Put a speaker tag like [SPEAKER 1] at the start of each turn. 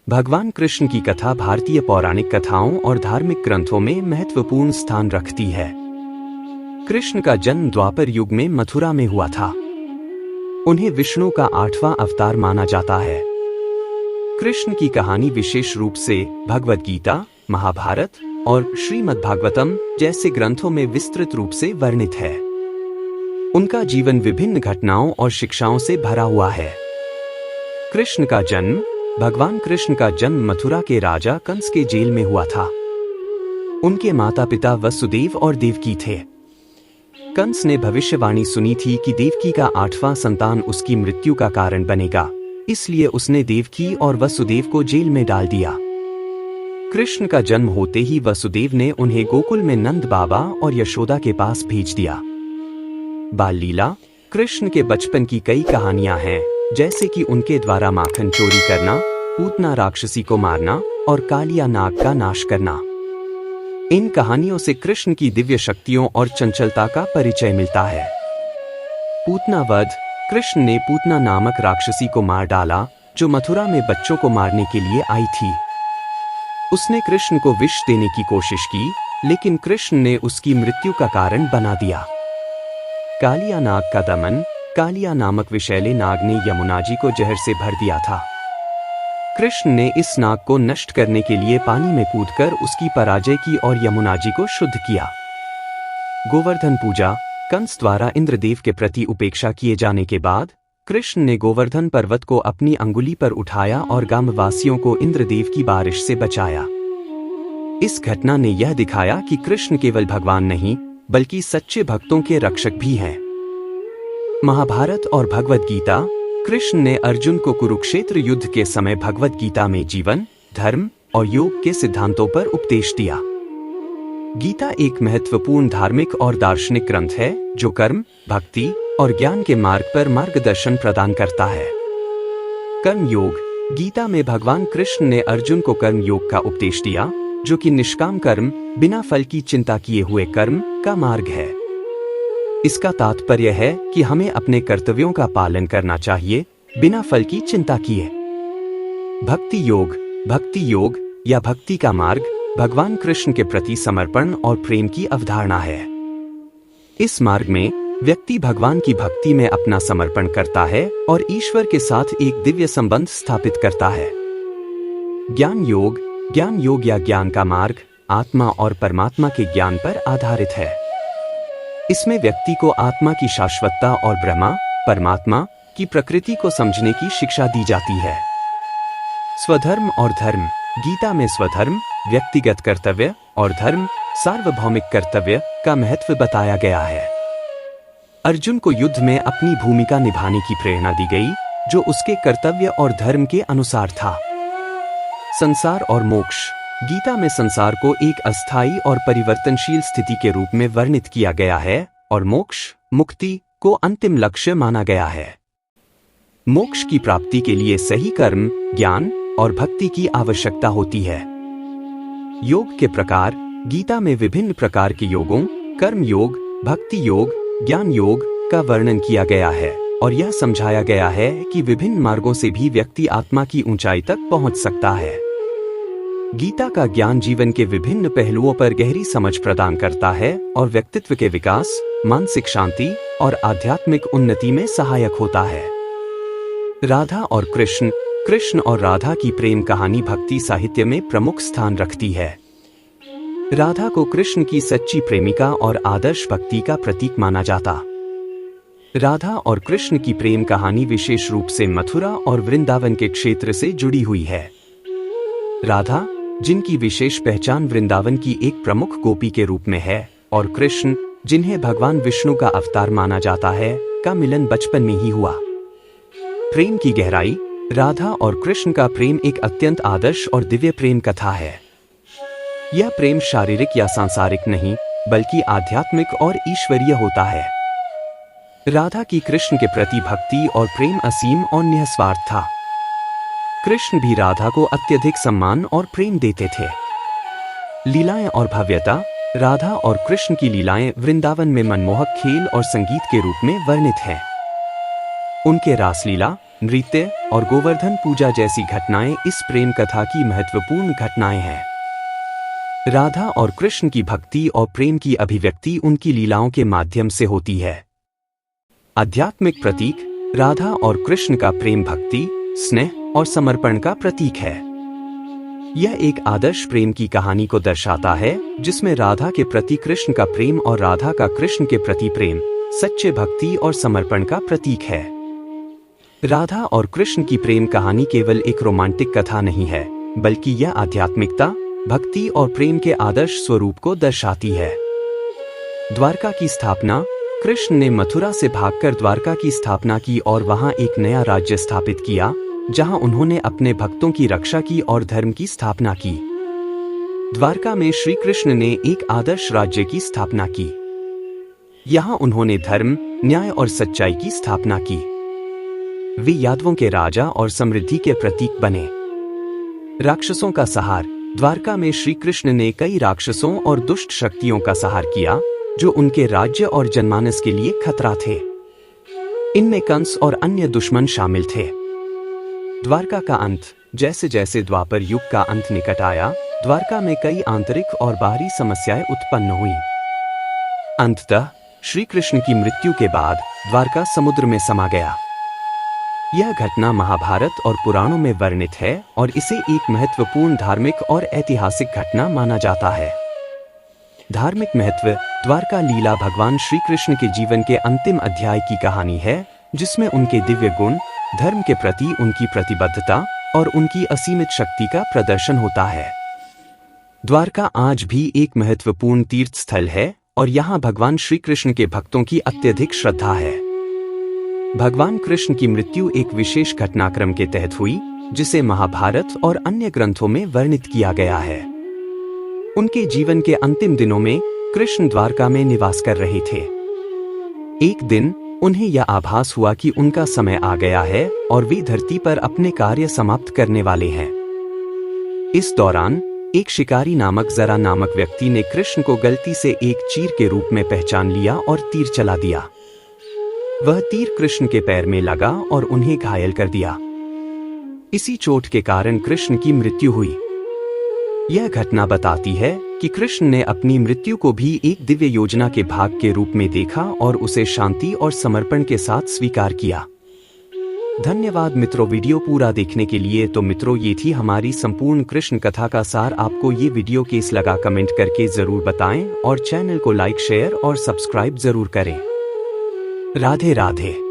[SPEAKER 1] भगवान कृष्ण की कथा भारतीय पौराणिक कथाओं और धार्मिक ग्रंथों में महत्वपूर्ण स्थान रखती है। कृष्ण का जन्म द्वापर युग में मथुरा में हुआ था। उन्हें विष्णु का 8वां अवतार माना जाता है। कृष्ण की कहानी विशेष रूप से भगवद गीता, महाभारत और श्रीमद्भागवतम जैसे ग्रंथों में विस्तृत रूप से वर्णित है। उनका जीवन विभिन्न घटनाओं और शिक्षाओं से भरा हुआ है। भगवान कृष्ण का जन्म मथुरा के राजा कंस के जेल में हुआ था। उनके माता पिता वसुदेव और देवकी थे। कंस ने भविष्यवाणी सुनी थी कि देवकी का 8वां संतान उसकी मृत्यु का कारण बनेगा, इसलिए उसने देवकी और वसुदेव को जेल में डाल दिया। कृष्ण का जन्म होते ही वसुदेव ने उन्हें गोकुल में नंद बाबा और यशोदा के पास भेज दिया। बाल लीला। कृष्ण के बचपन की कई कहानियां हैं, जैसे कि उनके द्वारा माखन चोरी करना, पूतना राक्षसी को मारना और कालिया नाग का नाश करना। इन कहानियों से कृष्ण की दिव्य शक्तियों और चंचलता का परिचय मिलता है। पूतना वध। कृष्ण ने पूतना नामक राक्षसी को मार डाला, जो मथुरा में बच्चों को मारने के लिए आई थी। उसने कृष्ण को विष देने की कोशिश की, लेकिन कृष्ण ने उसकी मृत्यु का कारण बना दिया। कालिया नाग का दमन। कालिया नामक विषैले नाग ने यमुना जी को जहर से भर दिया था। कृष्ण ने इस नाग को नष्ट करने के लिए पानी में कूदकर उसकी पराजय की और यमुना जी को शुद्ध किया। गोवर्धन पूजा। कंस द्वारा इंद्रदेव के प्रति उपेक्षा किए जाने के बाद कृष्ण ने गोवर्धन पर्वत को अपनी अंगुली पर उठाया और ग्रामवासियों को इंद्रदेव की बारिश से बचाया। इस घटना ने यह दिखाया कि कृष्ण केवल भगवान नहीं, बल्कि सच्चे भक्तों के रक्षक भी हैं। महाभारत और भगवद गीता। कृष्ण ने अर्जुन को कुरुक्षेत्र युद्ध के समय भगवद गीता में जीवन, धर्म और योग के सिद्धांतों पर उपदेश दिया। गीता एक महत्वपूर्ण धार्मिक और दार्शनिक ग्रंथ है, जो कर्म, भक्ति और ज्ञान के मार्ग पर मार्गदर्शन प्रदान करता है। कर्म योग। गीता में भगवान कृष्ण ने अर्जुन को कर्म योग का उपदेश दिया, जो कि निष्काम कर्म, बिना फल की चिंता किए हुए कर्म का मार्ग है। इसका तात्पर्य है कि हमें अपने कर्तव्यों का पालन करना चाहिए, बिना फल की चिंता किए। भक्ति योग। भक्ति योग या भक्ति का मार्ग भगवान कृष्ण के प्रति समर्पण और प्रेम की अवधारणा है। इस मार्ग में व्यक्ति भगवान की भक्ति में अपना समर्पण करता है और ईश्वर के साथ एक दिव्य संबंध स्थापित करता है। ज्ञान योग। ज्ञान योग या ज्ञान का मार्ग आत्मा और परमात्मा के ज्ञान पर आधारित है। इसमें व्यक्ति को आत्मा की शाश्वतता और ब्रह्मा, परमात्मा की प्रकृति को समझने की शिक्षा दी जाती है। स्वधर्म और धर्म। गीता में स्वधर्म, व्यक्तिगत कर्तव्य, और धर्म, सार्वभौमिक कर्तव्य का महत्व बताया गया है। अर्जुन को युद्ध में अपनी भूमिका निभाने की प्रेरणा दी गई, जो उसके कर्तव्य और धर्म के अनुसार था। संसार और मोक्ष। गीता में संसार को एक अस्थायी और परिवर्तनशील स्थिति के रूप में वर्णित किया गया है और मोक्ष, मुक्ति को अंतिम लक्ष्य माना गया है। मोक्ष की प्राप्ति के लिए सही कर्म, ज्ञान और भक्ति की आवश्यकता होती है। योग के प्रकार। गीता में विभिन्न प्रकार के योगों, कर्म योग, भक्ति योग, ज्ञान योग का वर्णन किया गया है और यह समझाया गया है कि विभिन्न मार्गों से भी व्यक्ति आत्मा की ऊंचाई तक पहुंच सकता है। गीता का ज्ञान जीवन के विभिन्न पहलुओं पर गहरी समझ प्रदान करता है और व्यक्तित्व के विकास, मानसिक शांति और आध्यात्मिक उन्नति में सहायक होता है। राधा और कृष्ण। कृष्ण और राधा की प्रेम कहानी भक्ति साहित्य में प्रमुख स्थान रखती है। राधा को कृष्ण की सच्ची प्रेमिका और आदर्श भक्ति का प्रतीक माना जाता। राधा और कृष्ण की प्रेम कहानी विशेष रूप से मथुरा और वृंदावन के क्षेत्र से जुड़ी हुई है। राधा, जिनकी विशेष पहचान वृंदावन की एक प्रमुख गोपी के रूप में है, और कृष्ण, जिन्हें भगवान विष्णु का अवतार माना जाता है, का मिलन बचपन में ही हुआ। प्रेम की गहराई। राधा और कृष्ण का प्रेम एक अत्यंत आदर्श और दिव्य प्रेम कथा है। यह प्रेम शारीरिक या सांसारिक नहीं, बल्कि आध्यात्मिक और ईश्वरीय होता है। राधा की कृष्ण के प्रति भक्ति और प्रेम असीम और निस्वार्थ था। कृष्ण भी राधा को अत्यधिक सम्मान और प्रेम देते थे। लीलाएं और भव्यता। राधा और कृष्ण की लीलाएं वृंदावन में मनमोहक खेल और संगीत के रूप में वर्णित हैं। उनके रासलीला, नृत्य और गोवर्धन पूजा जैसी घटनाएं इस प्रेम कथा की महत्वपूर्ण घटनाएं हैं। राधा और कृष्ण की भक्ति और प्रेम की अभिव्यक्ति उनकी लीलाओं के माध्यम से होती है। आध्यात्मिक प्रतीक। राधा और कृष्ण का प्रेम भक्ति, स्नेह और समर्पण का प्रतीक है। यह एक आदर्श प्रेम की कहानी को दर्शाता है, जिसमें राधा के प्रति कृष्ण का प्रेम और राधा का कृष्ण के प्रति प्रेम सच्चे भक्ति और समर्पण का प्रतीक है। राधा और कृष्ण की प्रेम कहानी केवल एक रोमांटिक कथा नहीं है, बल्कि यह आध्यात्मिकता, भक्ति और प्रेम के आदर्श स्वरूप को दर्शाती है। द्वारका की स्थापना। कृष्ण ने मथुरा से भागकर द्वारका की स्थापना की और वहां एक नया राज्य स्थापित किया, जहां उन्होंने अपने भक्तों की रक्षा की और धर्म की स्थापना की। द्वारका में श्री कृष्ण ने एक आदर्श राज्य की स्थापना की। यहां उन्होंने धर्म, न्याय और सच्चाई की स्थापना की। वे यादवों के राजा और समृद्धि के प्रतीक बने। राक्षसों का संहार। द्वारका में श्री कृष्ण ने कई राक्षसों और दुष्ट शक्तियों का संहार किया, जो उनके राज्य और जनमानस के लिए खतरा थे। इनमें कंस और अन्य दुश्मन शामिल थे। द्वारका का अंत। जैसे जैसे द्वापर युग का अंत निकट आया, द्वारका में कई आंतरिक और बाहरी समस्याएं उत्पन्न हुई। अंततः श्री कृष्ण की मृत्यु के बाद द्वारका समुद्र में समा गया। यह घटना महाभारत और पुराणों में वर्णित है और इसे एक महत्वपूर्ण धार्मिक और ऐतिहासिक घटना माना जाता है। धार्मिक महत्व। द्वारका लीला भगवान श्री कृष्ण के जीवन के अंतिम अध्याय की कहानी है, जिसमें उनके दिव्य गुण, धर्म के प्रति उनकी प्रतिबद्धता और उनकी असीमित शक्ति का प्रदर्शन होता है। द्वारका आज भी एक महत्वपूर्ण तीर्थ स्थल है और यहाँ भगवान श्री कृष्ण के भक्तों की अत्यधिक श्रद्धा है। भगवान कृष्ण की मृत्यु एक विशेष घटनाक्रम के तहत हुई, जिसे महाभारत और अन्य ग्रंथों में वर्णित किया गया है। उनके जीवन के अंतिम दिनों में कृष्ण द्वारका में निवास कर रहे थे। एक दिन उन्हें यह आभास हुआ कि उनका समय आ गया है और वे धरती पर अपने कार्य समाप्त करने वाले हैं। इस दौरान एक शिकारी नामक जरा नामक व्यक्ति ने कृष्ण को गलती से एक चीर के रूप में पहचान लिया और तीर चला दिया। वह तीर कृष्ण के पैर में लगा और उन्हें घायल कर दिया। इसी चोट के कारण कृष्ण की मृत्यु हुई। यह घटना बताती है कि कृष्ण ने अपनी मृत्यु को भी एक दिव्य योजना के भाग के रूप में देखा और उसे शांति और समर्पण के साथ स्वीकार किया। धन्यवाद मित्रों, वीडियो पूरा देखने के लिए। तो मित्रों, ये थी हमारी संपूर्ण कृष्ण कथा का सार। आपको ये वीडियो कैसा लगा कमेंट करके जरूर बताएं और चैनल को लाइक, शेयर और सब्सक्राइब जरूर करें। राधे राधे।